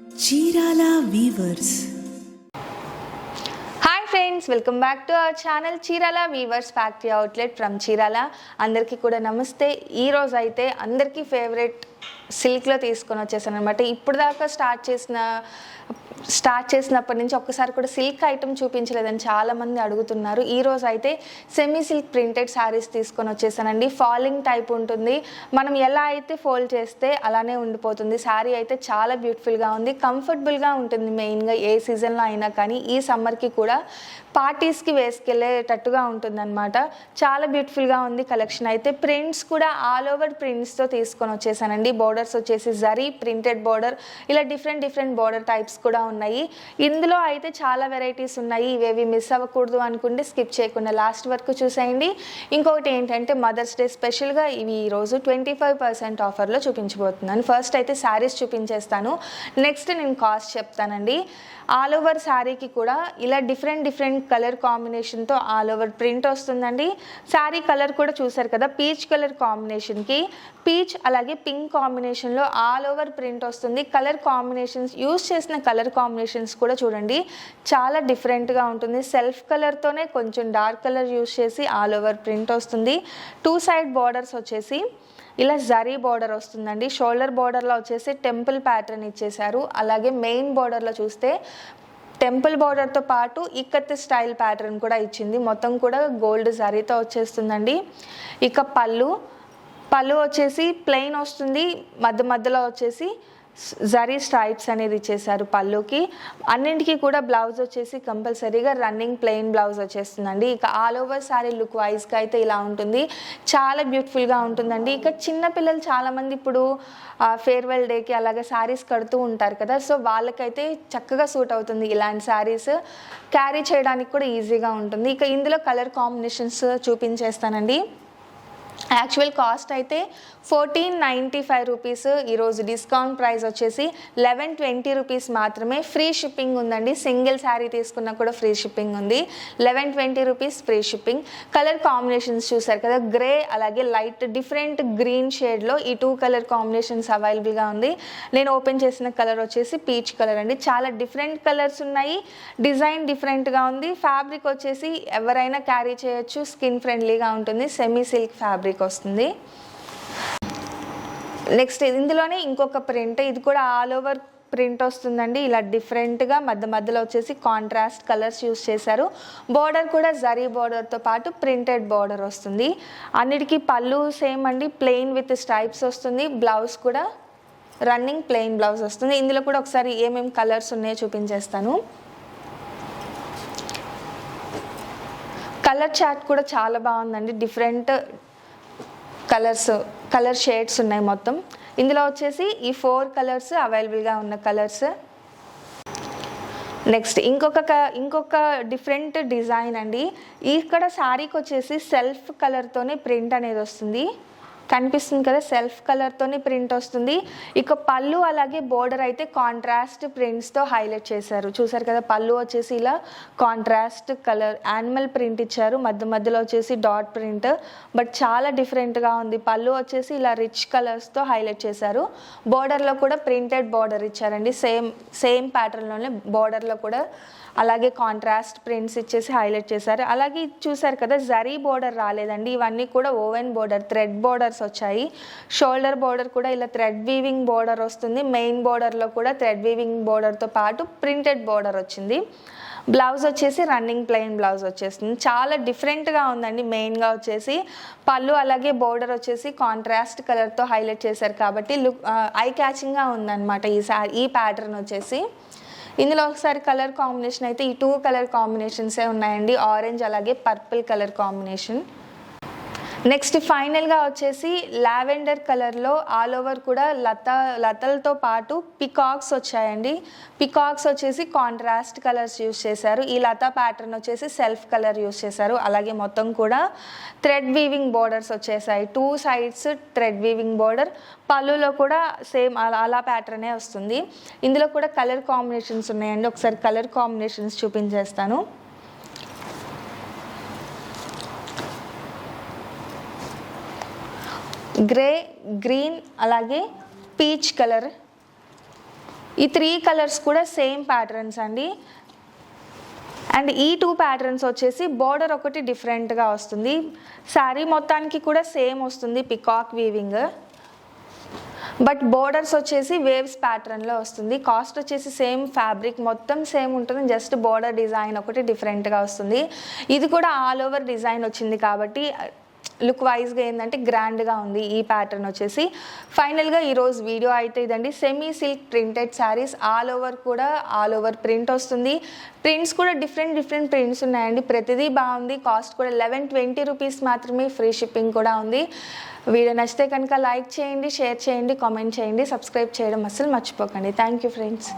Chirala weavers. Hi friends, welcome back to our channel Chirala weavers factory outlet from Chirala. అందరికీ కూడా నమస్తే. ఈరోజు అయితే అందరికీ ఫేవరెట్ సిల్క్లో తీసుకొని వచ్చేసాను అనమాట. ఇప్పుడు దాకా స్టార్ట్ చేసినప్పటి నుంచి ఒక్కసారి కూడా సిల్క్ ఐటమ్ చూపించలేదని చాలామంది అడుగుతున్నారు. ఈరోజు అయితే సెమీ సిల్క్ ప్రింటెడ్ శారీస్ తీసుకొని వచ్చేసానండి. ఫాలింగ్ టైప్ ఉంటుంది. మనం ఎలా అయితే ఫోల్డ్ చేస్తే అలానే ఉండిపోతుంది. శారీ అయితే చాలా బ్యూటిఫుల్గా ఉంది, కంఫర్టబుల్గా ఉంటుంది. మెయిన్గా ఏ సీజన్లో అయినా కానీ ఈ సమ్మర్కి కూడా పార్టీస్కి వేసుకెళ్ళేటట్టుగా ఉంటుందన్నమాట. చాలా బ్యూటిఫుల్గా ఉంది కలెక్షన్. అయితే ప్రింట్స్ కూడా ఆల్ ఓవర్ ప్రింట్స్తో తీసుకొని వచ్చేసానండి. బోర్డర్స్ వచ్చేసి జరీ ప్రింటెడ్ బోర్డర్, ఇలా డిఫరెంట్ బోర్డర్ టైప్స్ కూడా ఉన్నాయి. ఇందులో అయితే చాలా వెరైటీస్ ఉన్నాయి. ఇవేవి మిస్ అవ్వకూడదు అనుకుంటే స్కిప్ చేయకుండా లాస్ట్ వరకు చూసేయండి. ఇంకొకటి ఏంటంటే మదర్స్ డే స్పెషల్గా ఇవి ఈరోజు 25% ఆఫర్లో చూపించబోతున్నాను. ఫస్ట్ అయితే శారీస్ చూపించేస్తాను, నెక్స్ట్ నేను కాస్ట్ చెప్తానండి. ఆల్ ఓవర్ శారీకి కూడా ఇలా డిఫరెంట్ కలర్ కాంబినేషన్తో ఆల్ ఓవర్ ప్రింట్ వస్తుందండి. శారీ కలర్ కూడా చూసారు కదా, పీచ్ కలర్ కాంబినేషన్కి పీచ్ అలాగే పింక్ కాంబినేషన్లో ఆల్ ఓవర్ ప్రింట్ వస్తుంది. కలర్ కాంబినేషన్స్ యూస్ చేసిన కలర్ కాంబినేషన్స్ కూడా చూడండి చాలా డిఫరెంట్గా ఉంటుంది. సెల్ఫ్ కలర్తోనే కొంచెం డార్క్ కలర్ యూస్ చేసి ఆల్ ఓవర్ ప్రింట్ వస్తుంది. 2 సైడ్ బార్డర్స్ వచ్చేసి ఇలా జరీ బార్డర్ వస్తుందండి. షోల్డర్ బార్డర్లో వచ్చేసి టెంపుల్ ప్యాటర్న్ ఇచ్చేశారు. అలాగే మెయిన్ బార్డర్లో చూస్తే టెంపుల్ బార్డర్తో పాటు ఇక్కత్ స్టైల్ ప్యాటర్న్ కూడా ఇచ్చింది. మొత్తం కూడా గోల్డ్ జరీతో వచ్చేస్తుందండి. ఇక పళ్ళు వచ్చేసి ప్లెయిన్ వస్తుంది. మధ్యలో వచ్చేసి జరీ స్ట్రైప్స్ అనేది ఇచ్చేసారు పళ్ళుకి. అన్నింటికి కూడా బ్లౌజ్ వచ్చేసి కంపల్సరీగా రన్నింగ్ ప్లెయిన్ బ్లౌజ్ వచ్చేస్తుందండి. ఇక ఆల్ ఓవర్ శారీ లుక్ వైజ్గా అయితే ఇలా ఉంటుంది. చాలా బ్యూటిఫుల్గా ఉంటుందండి. ఇక చిన్నపిల్లలు చాలామంది ఇప్పుడు ఫేర్వెల్ డేకి అలాగే శారీస్ కడుతూ ఉంటారు కదా, సో వాళ్ళకైతే చక్కగా సూట్ అవుతుంది. ఇలాంటి శారీస్ క్యారీ చేయడానికి కూడా ఈజీగా ఉంటుంది. ఇక ఇందులో కలర్ కాంబినేషన్స్ చూపించేస్తానండి. యాక్చువల్ కాస్ట్ అయితే 1495 రూపీస్. ఈరోజు డిస్కౌంట్ ప్రైస్ వచ్చేసి 1120 రూపీస్ మాత్రమే. ఫ్రీ షిప్పింగ్ ఉందండి. సింగిల్ శారీ తీసుకున్నా కూడా ఫ్రీ షిప్పింగ్ ఉంది. 1120 rupees free shipping. Colour combinations చూసారు కదా, గ్రే అలాగే లైట్ డిఫరెంట్ గ్రీన్ షేడ్లో ఈ 2 కలర్ కాంబినేషన్స్ అవైలబుల్గా ఉంది. నేను ఓపెన్ చేసిన కలర్ వచ్చేసి పీచ్ కలర్ అండి. చాలా డిఫరెంట్ కలర్స్ ఉన్నాయి. డిజైన్ డిఫరెంట్గా ఉంది. ఫ్యాబ్రిక్ వచ్చేసి ఎవరైనా క్యారీ చేయొచ్చు. స్కిన్ ఫ్రెండ్లీగా ఉంటుంది. సెమీ సిల్క్ ఫ్యాబ్రిక్ వస్తుంది. నెక్స్ట్ ఇందులోనే ఇంకొక ప్రింట్, ఇది కూడా ఆల్ ఓవర్ ప్రింట్ వస్తుందండి. ఇలా డిఫరెంట్గా మధ్యలో వచ్చేసి కాంట్రాస్ట్ కలర్స్ యూస్ చేశారు. బార్డర్ కూడా జరీ బార్డర్తో పాటు ప్రింటెడ్ బార్డర్ వస్తుంది. అన్నిటికీ పళ్ళు సేమ్ అండి, ప్లెయిన్ విత్ స్ట్రైప్స్ వస్తుంది. బ్లౌజ్ కూడా రన్నింగ్ ప్లెయిన్ బ్లౌజ్ వస్తుంది. ఇందులో కూడా ఒకసారి ఏమేమి కలర్స్ ఉన్నాయో చూపించేస్తాను. కలర్ చార్ట్ కూడా చాలా బాగుందండి. డిఫరెంట్ కలర్ షేడ్స్ ఉన్నాయి మొత్తం. ఇందులో వచ్చేసి ఈ 4 కలర్స్ అవైలబుల్గా ఉన్న కలర్స్. నెక్స్ట్ ఇంకొక డిఫరెంట్ డిజైన్ అండి. ఇక్కడ శారీకి వచ్చేసి సెల్ఫ్ కలర్తోనే ప్రింట్ అనేది వస్తుంది. కనిపిస్తుంది కదా, సెల్ఫ్ కలర్తోనే ప్రింట్ వస్తుంది. ఇక పళ్ళు అలాగే బోర్డర్ అయితే కాంట్రాస్ట్ ప్రింట్స్తో హైలైట్ చేశారు. చూసారు కదా, పళ్ళు వచ్చేసి ఇలా కాంట్రాస్ట్ కలర్ యానిమల్ ప్రింట్ ఇచ్చారు. మధ్యలో వచ్చేసి డాట్ ప్రింట్, బట్ చాలా డిఫరెంట్గా ఉంది. పళ్ళు వచ్చేసి ఇలా రిచ్ కలర్స్తో హైలైట్ చేశారు. బోర్డర్లో కూడా ప్రింటెడ్ బార్డర్ ఇచ్చారండి. సేమ్ ప్యాటర్న్లోనే బోర్డర్లో కూడా అలాగే కాంట్రాస్ట్ ప్రింట్స్ ఇచ్చేసి హైలైట్ చేశారు. అలాగే చూసారు కదా, జరీ బోర్డర్ రాలేదండి. ఇవన్నీ కూడా ఓవెన్ బోర్డర్, థ్రెడ్ బోర్డర్స్ వచ్చాయి. షోల్డర్ బోర్డర్ కూడా ఇలా థ్రెడ్ వీవింగ్ బోర్డర్ వస్తుంది. మెయిన్ బోర్డర్లో కూడా థ్రెడ్ వీవింగ్ బోర్డర్తో పాటు ప్రింటెడ్ బోర్డర్ వచ్చింది. బ్లౌజ్ వచ్చేసి రన్నింగ్ ప్లెయిన్ బ్లౌజ్ వచ్చేస్తుంది. చాలా డిఫరెంట్గా ఉందండి. మెయిన్గా వచ్చేసి పళ్ళు అలాగే బోర్డర్ వచ్చేసి కాంట్రాస్ట్ కలర్తో హైలైట్ చేశారు కాబట్టి లుక్ ఐ క్యాచింగ్గా ఉందన్నమాట ఈ ప్యాటర్న్ వచ్చేసి. ఇందులో ఒకసారి కలర్ కాంబినేషన్ అయితే ఈ 2 కలర్ కాంబినేషన్సే ఉన్నాయండి, ఆరెంజ్ అలాగే పర్పుల్ కలర్ కాంబినేషన్. నెక్స్ట్ ఫైనల్గా వచ్చేసి లావెండర్ కలర్లో ఆల్ ఓవర్ కూడా లతలతో పాటు పికాక్స్ వచ్చాయండి. పికాక్స్ వచ్చేసి కాంట్రాస్ట్ కలర్స్ యూస్ చేశారు. ఈ లతా ప్యాటర్న్ వచ్చేసి సెల్ఫ్ కలర్ యూస్ చేశారు. అలాగే మొత్తం కూడా థ్రెడ్ వీవింగ్ బోర్డర్స్ వచ్చేసాయి. 2 సైడ్స్ థ్రెడ్ వీవింగ్ బోర్డర్. పళ్ళులో కూడా సేమ్ అలా ప్యాటర్నే వస్తుంది. ఇందులో కూడా కలర్ కాంబినేషన్స్ ఉన్నాయండి. ఒకసారి కలర్ కాంబినేషన్స్ చూపించేస్తాను. గ్రే, గ్రీన్ అలాగే పీచ్ కలర్, ఈ 3 కలర్స్ కూడా సేమ్ ప్యాటర్న్స్ అండి. అండ్ ఈ 2 ప్యాటర్న్స్ వచ్చేసి బోర్డర్ ఒకటి డిఫరెంట్గా వస్తుంది. శారీ మొత్తానికి కూడా సేమ్ వస్తుంది పికాక్ వీవింగ్, బట్ బోర్డర్స్ వచ్చేసి వేవ్స్ ప్యాటర్న్లో వస్తుంది. కాస్ట్ వచ్చేసి సేమ్, ఫ్యాబ్రిక్ మొత్తం సేమ్ ఉంటుంది, జస్ట్ బోర్డర్ డిజైన్ ఒకటి డిఫరెంట్గా వస్తుంది. ఇది కూడా ఆల్ ఓవర్ డిజైన్ వచ్చింది కాబట్టి లుక్ వైజ్గా ఏంటంటే గ్రాండ్గా ఉంది ఈ ప్యాటర్న్ వచ్చేసి. ఫైనల్గా ఈరోజు వీడియో అయితే ఇదండి. Semi silk printed saris all over print వస్తుంది. ప్రింట్స్ కూడా డిఫరెంట్ ప్రింట్స్ ఉన్నాయండి. ప్రతిదీ బాగుంది. కాస్ట్ కూడా 1120 రూపీస్ మాత్రమే. ఫ్రీ షిప్పింగ్ కూడా ఉంది. వీడియో నచ్చితే కనుక లైక్ చేయండి, షేర్ చేయండి, కామెంట్ చేయండి, సబ్స్క్రైబ్ చేయడం అస్సలు మర్చిపోకండి. Thank you friends.